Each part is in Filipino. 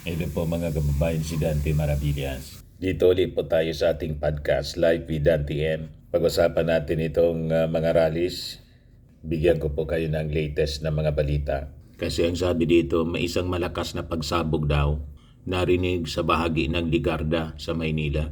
Ito po mga kababayan, si Dante Maravillas. Dito ulit po tayo sa ating podcast Live with Dante M. Pag-usapan natin itong mga rallies. Bigyan ko po kayo ng latest na mga balita. Kasi ang sabi dito, may isang malakas na pagsabog daw narinig sa bahagi ng Ligarda sa Maynila.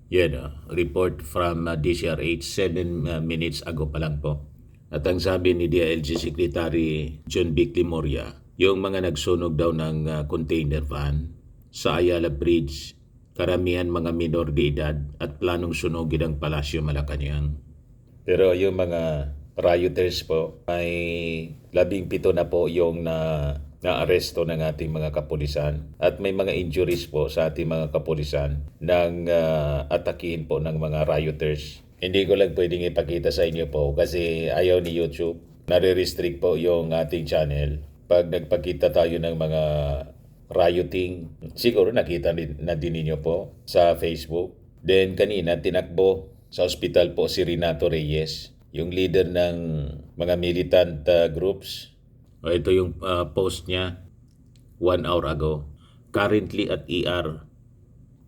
Yan, report from DCRH 7 minutes ago pa lang po. At ang sabi ni DILG Secretary John B. Climoria, yung mga nagsunog daw ng container van sa Ayala Bridge, karamihan mga minor de edad at planong sunugin ang Palasyo Malacanang. Pero yung mga rioters po, ay 17 na po yung na-aresto ng ating mga kapulisan at may mga injuries po sa ating mga kapulisan nang atakihin po ng mga rioters. Hindi ko lang pwedeng ipakita sa inyo po kasi ayaw ni YouTube. Nare-restrict po yung ating channel. Pag nagpakita tayo ng mga rioting, siguro nakita na din ninyo po sa Facebook. Then kanina tinakbo sa ospital po si Renato Reyes, yung leader ng mga militant groups. Ito yung post niya 1 hour ago. Currently at ER,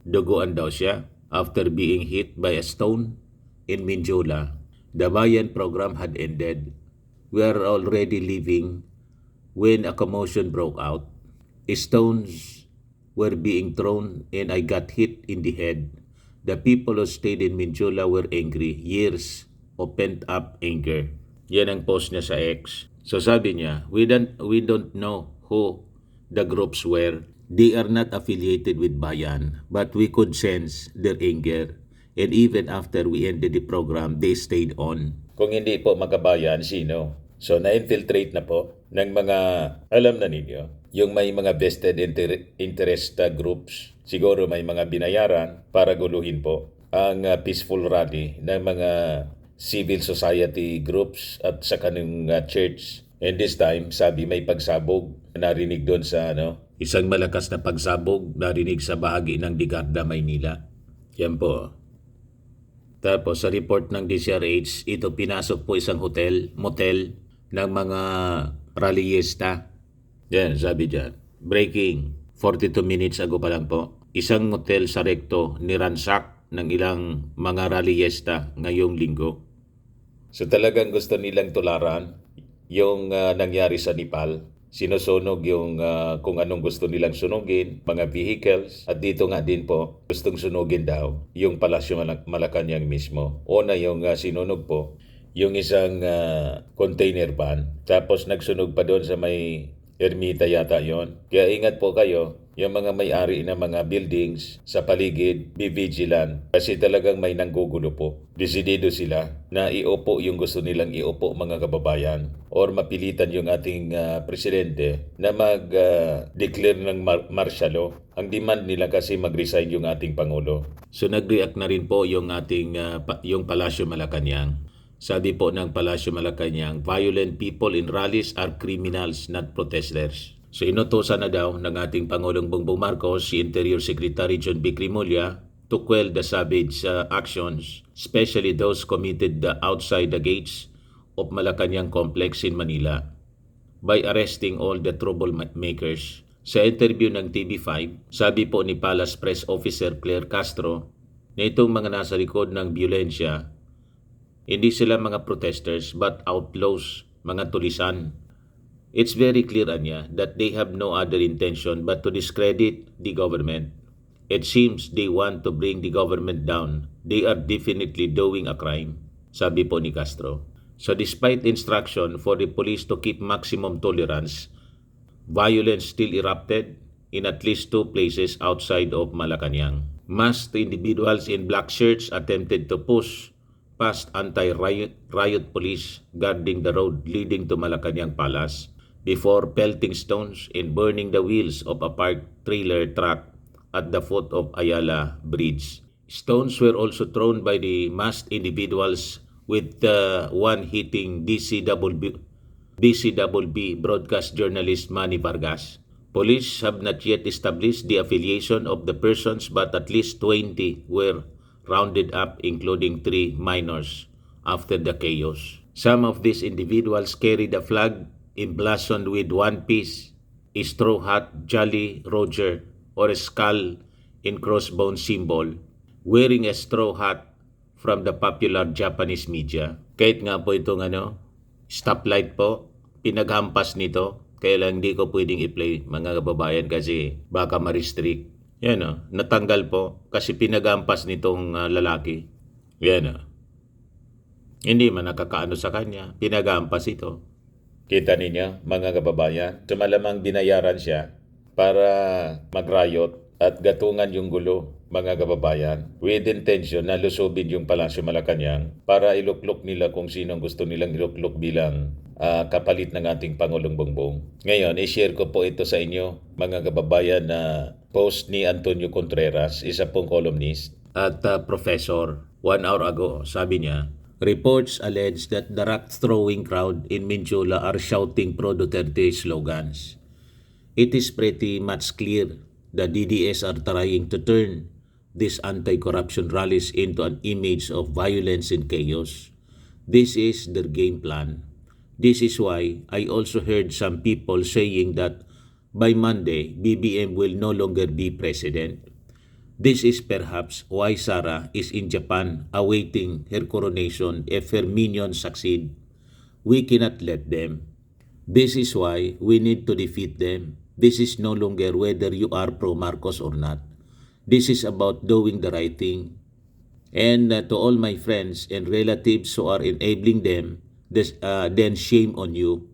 duguan daw siya after being hit by a stone in Minjola. The Bayan program had ended. We are already leaving when a commotion broke out. Stones were being thrown and I got hit in the head. The people who stayed in Minjola were angry. Years of pent-up anger. Yan ang post niya sa X. So sabi niya, we don't know who the groups were. They are not affiliated with Bayan, but we could sense their anger. And even after we ended the program, they stayed on. Kung hindi po magabayan, sino? So na-infiltrate na po ng mga, alam na ninyo, yung may mga vested interest groups. Siguro may mga binayaran para guluhin po ang peaceful rally ng mga civil society groups at sa kanong church. And this time, sabi may pagsabog. Narinig doon sa isang malakas na pagsabog narinig sa bahagi ng Ligarda, Maynila. Yan po. Tapos sa report ng DCRH, ito pinasok po isang motel ng mga rallyista. Yan, sabi dyan. Breaking, 42 minutes ago pa lang po. Isang motel sa Recto niransak ng ilang mga rallyista ngayong linggo. So talagang gusto nilang tularan yung nangyari sa Nepal. Sinusunog yung kung anong gusto nilang sunugin, mga vehicles. At dito nga din po, gustong sunugin daw yung Palasyo Malacanang mismo. Una yung sinunog po, yung isang container van. Tapos nagsunog pa doon sa may ermita yata yon. Kaya ingat po kayo, yung mga may-ari ng mga buildings sa paligid, be vigilant. Kasi talagang may nanggugulo po. Desidido sila na iupo yung gusto nilang iupo mga kababayan. Or mapilitan yung ating presidente na mag-declare ng martial law. Ang demand nila kasi mag-resign yung ating Pangulo. So nag-react na rin po yung ating yung Palasyo Malacanang. Sabi po ng Palasyo Malacanang, violent people in rallies are criminals, not protesters. So inutusan na daw ng ating Pangulong Bongbong Marcos si Interior Secretary John B. Climoria to quell the savage actions, especially those committed outside the gates of Malacanang Complex in Manila, by arresting all the troublemakers. Sa interview ng TV5, sabi po ni Palace Press Officer Claire Castro na itong mga nasa likod ng biyolensya, hindi sila mga protesters but outlaws, mga tulisan. It's very clear anya that they have no other intention but to discredit the government. It seems they want to bring the government down. They are definitely doing a crime, sabi po ni Castro. So despite instruction for the police to keep maximum tolerance, violence still erupted in at least 2 places outside of Malacanang. Masked individuals in black shirts attempted to push past anti-riot police guarding the road leading to Malacanang Palace before pelting stones and burning the wheels of a parked trailer truck at the foot of Ayala Bridge. Stones were also thrown by the masked individuals with one hitting DCWB broadcast journalist Manny Vargas. Police have not yet established the affiliation of the persons but at least 20 were rounded up including 3 minors after the chaos. Some of these individuals carried a flag emblazoned with one piece, straw hat Jolly Roger or a skull and crossbone symbol, wearing a straw hat from the popular Japanese media. Kahit nga po itong stoplight po, pinaghampas nito. Kaya lang hindi ko pwedeng i-play mga kababayan kasi baka ma-restrict. Yan natanggal po kasi pinaghampas nitong lalaki. Yan Hindi man nakakaano sa kanya, pinaghampas ito. Kita ninyo mga kababayan, malamang binayaran siya para mag-riot at gatungan yung gulo mga kababayan with intention na lusubin yung Palasyo Malacanang para iluklok nila kung sinong gusto nilang iluklok bilang kapalit ng ating Pangulong Bongbong. Ngayon, i-share ko po ito sa inyo mga kababayan na post ni Antonio Contreras, isa pong columnist at professor. 1 hour ago, sabi niya, reports allege that the rock-throwing crowd in Minjola are shouting pro-Duterte slogans. It is pretty much clear the DDS are trying to turn these anti-corruption rallies into an image of violence and chaos. This is their game plan. This is why I also heard some people saying that by Monday, BBM will no longer be president. This is perhaps why Sara is in Japan awaiting her coronation if her minions succeed. We cannot let them. This is why we need to defeat them. This is no longer whether you are pro-Marcos or not. This is about doing the right thing. And to all my friends and relatives who are enabling them, then shame on you.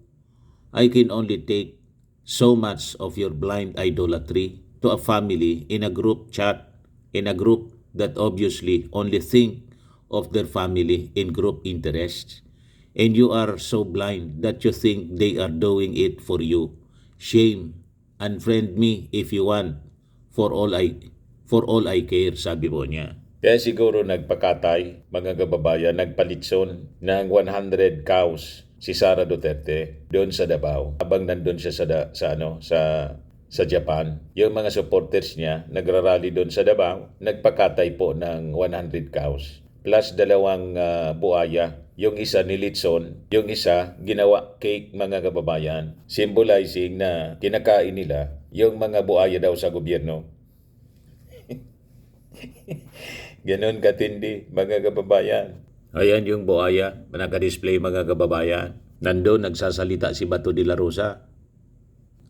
I can only take so much of your blind idolatry to a family in a group chat, in a group that obviously only think of their family in group interests. And you are so blind that you think they are doing it for you. Shame. Unfriend me if you want. For all I care, sabi po niya. Kaya siguro nagpakatay, mga kababayan, nagpalitson ng 100 cows si Sara Duterte doon sa Davao. Habang nandun siya sa Japan, yung mga supporters niya nagrarally doon sa Davao, nagpakatay po ng 100 cows. Plus 2 buaya. Yung isa nilitson, yung isa ginawa cake, mga kababayan. Symbolizing na kinakain nila yung mga buaya daw sa gobyerno. Ganon katindi, mga kababayan. Ayan yung buaya, naka-display, mga kababayan. Nandun nagsasalita si Bato de la Rosa.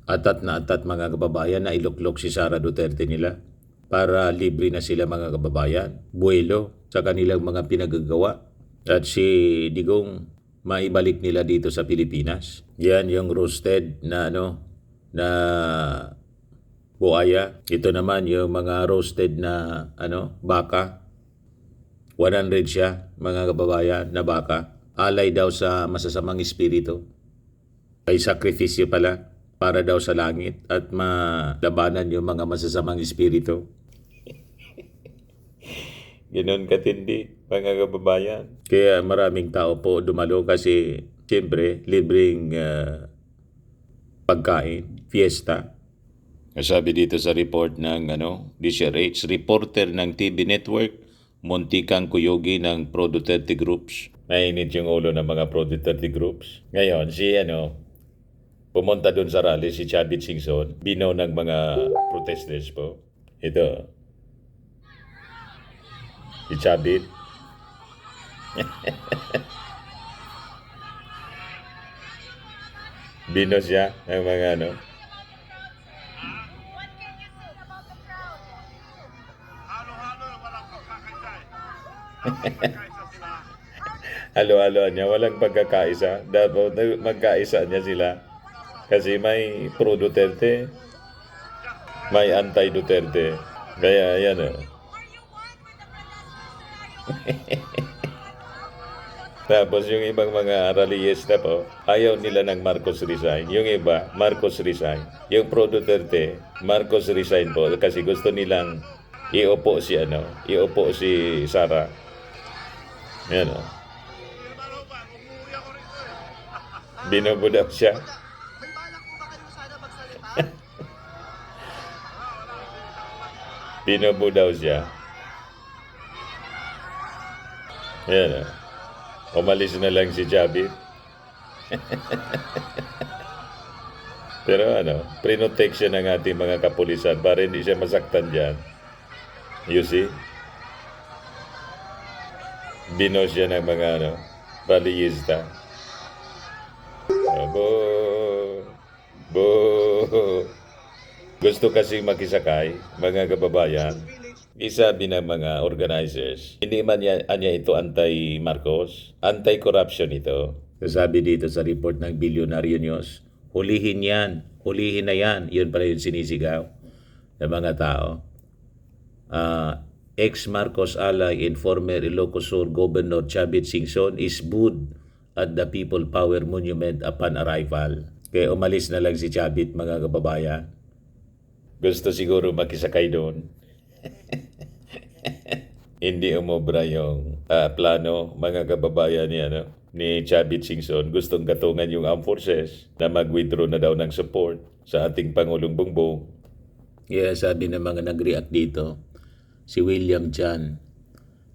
Atat na atat, mga kababayan, na iluklok si Sara Duterte nila para libre na sila, mga kababayan. Buwelo sa kanilang mga pinagagawa. At si Digong maibalik nila dito sa Pilipinas. Yan yung roasted na na buaya. Ito naman yung mga roasted na baka. 100 siya, mga kababayan, na baka. Alay daw sa masasamang espiritu. Ay sakripisyo pala para daw sa langit at malabanan yung mga masasamang espiritu. Ganon katindi, mga kababayan. Kaya maraming tao po dumalo kasi siyempre libreng pagkain, fiesta. Sabi dito sa report ng DCRH, reporter ng TV Network, muntikang kuyogi ng pro-Duterte groups. Mainit yung ulo ng mga pro-Duterte groups. Ngayon, pumunta doon sa rally si Chavit Singson, binaw ng mga protesters po. Ito, si Chavit. Bino siya ng mga halo-halo niya, walang pagkakaisa. Dapat magkaisa niya sila. Kasi may pro-Duterte, may anti-Duterte. Kaya yan Tapos yung ibang mga rallyista po, ayaw nila ng Marcos resign. Yung iba, Marcos resign. Yung pro-Duterte, Marcos resign po kasi gusto nilang iupo si Sara. Yan Binubo daw siya. May balak po ba kayo sana magsalita? Binubo daw siya. Yan Umalis na lang si Chavit. Pero protection ng ating mga kapulisan para hindi siya masaktan dyan. You see? Binos siya ng mga baliyista. Bo, bo. Gusto kasi makisakay, mga kababayan. Isabi ng mga organizers, hindi man anya ito anti-Marcos, anti-corruption ito. Sabi dito sa report ng Billionaire News, hulihin yan, hulihin na yan. Yun pala yung sinisigaw ng mga tao. Ex-Marcos ally and former Ilocos Sur Governor Chavit Singson is booed at the People Power Monument upon arrival. Kaya umalis na lang si Chavit, mga kababayan. Gusto siguro makisakay doon. Hindi umobra yung plano, mga kababayan ni Chavit Singson. Gustong gatungan yung armed forces na mag-withdraw na daw ng support sa ating Pangulong Bongbong. Yeah, sabi ng mga nag-react dito, si William Chan,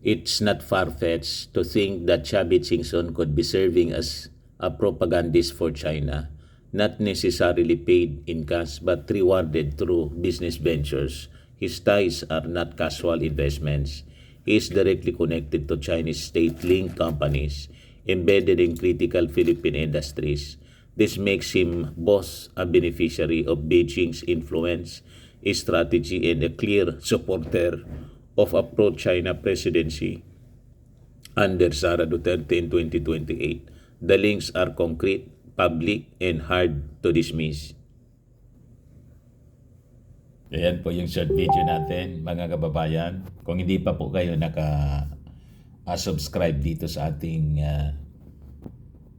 it's not far-fetched to think that Chavit Singson could be serving as a propagandist for China, not necessarily paid in cash but rewarded through business ventures. His ties are not casual investments. He is directly connected to Chinese state-linked companies embedded in critical Philippine industries. This makes him both a beneficiary of Beijing's influence, strategy, and a clear supporter of a pro-China presidency under Sara Duterte in 2028. The links are concrete, public, and hard to dismiss. Ayan po yung short video natin, mga kababayan. Kung hindi pa po kayo naka-subscribe dito sa ating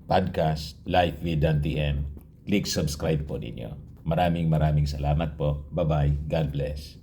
podcast, Life with Dante M, click subscribe po ninyo. Maraming salamat po. Bye-bye. God bless.